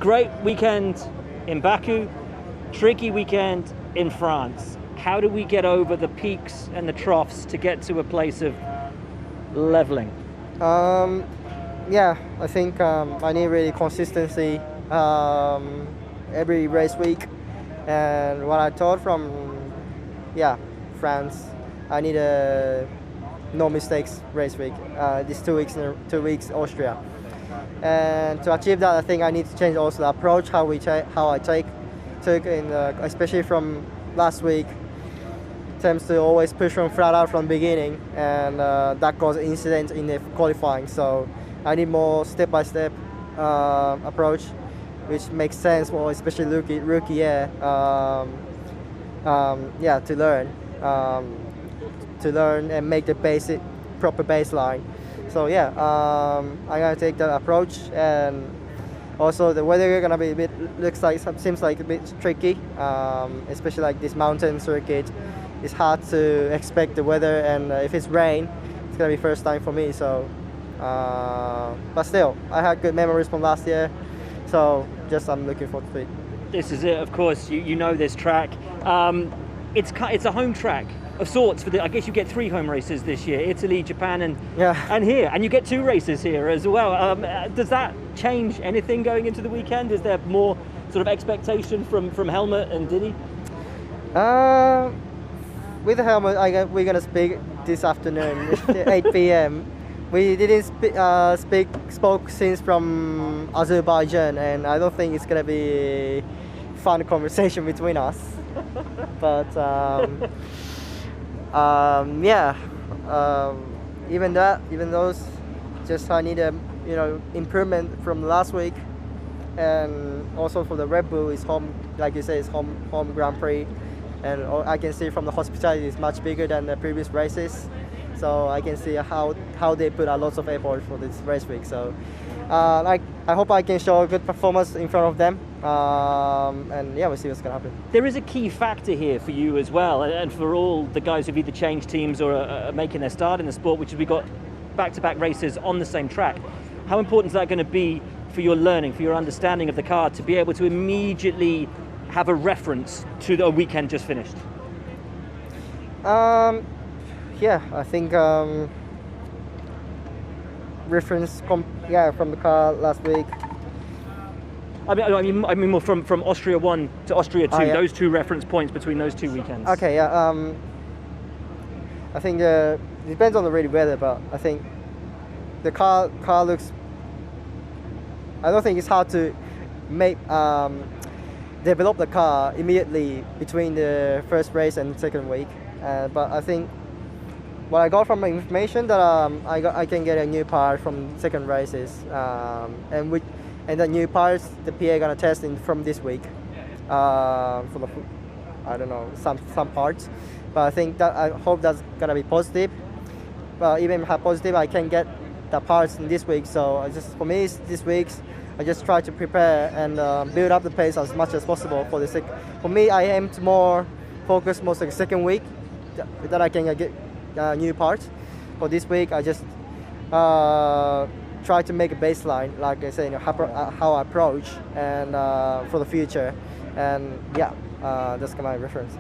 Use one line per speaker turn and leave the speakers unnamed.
great weekend in Baku, tricky weekend in France. How do we get over the peaks and the troughs to get to a place of leveling?
Yeah, I think I need really consistency every race week. And what I thought from France, I need a no mistakes race week. This 2 weeks Austria. And to achieve that, I think I need to change also the approach how I took in especially from last week. Tends to always push from flat out from the beginning, and that caused incidents in the qualifying. So I need more step-by-step approach, which makes sense for especially rookie year. To learn and make the proper baseline. So I'm gonna take that approach, and also the weather gonna be seems like a bit tricky, especially like this mountain circuit. It's hard to expect the weather, and if it's rain, it's gonna be first time for me. So, but still, I had good memories from last year, so I'm looking forward to it.
This is it, of course. You know this track. It's a home track of sorts for I guess you get 3 home races this year: Italy, Japan, and here, and you get 2 races here as well. Does that change anything going into the weekend? Is there more sort of expectation from Helmut and Didi?
With the Helmut, we're gonna speak this afternoon, 8 p.m. We didn't spoke since from Azerbaijan, and I don't think it's gonna be fun conversation between us. But even those, just I need a improvement from last week, and also for the Red Bull is home, like you say, it's home Grand Prix. And I can see from the hospitality is much bigger than the previous races, so I can see how they put a lot of effort for this race week. So, I hope I can show a good performance in front of them, and we'll see what's gonna happen.
There is a key factor here for you as well, and for all the guys who've either changed teams or are making their start in the sport, which is we got back-to-back races on the same track. How important is that going to be for your learning, for your understanding of the car, to be able to immediately have a reference to a weekend just finished?
I think reference from the car last week.
I mean more from Austria 1 to Austria 2. Those 2 reference points between those 2 weekends.
Okay, I think it depends on the rainy weather, but I think the car looks. I don't think it's hard to make. Develop the car immediately between the first race and second week, but I think what I got from my information that I can get a new part from second races, and the new parts the PA gonna test from this week for some parts, but I think that I hope that's gonna be positive. But even if positive, I can get the parts in this week. So for me, this week's. I just try to prepare and build up the pace as much as possible for the For me, I aim to more focus most of the second week that I can get new parts. For this week, I just try to make a baseline, like I say, how I approach and for the future. And that's my reference.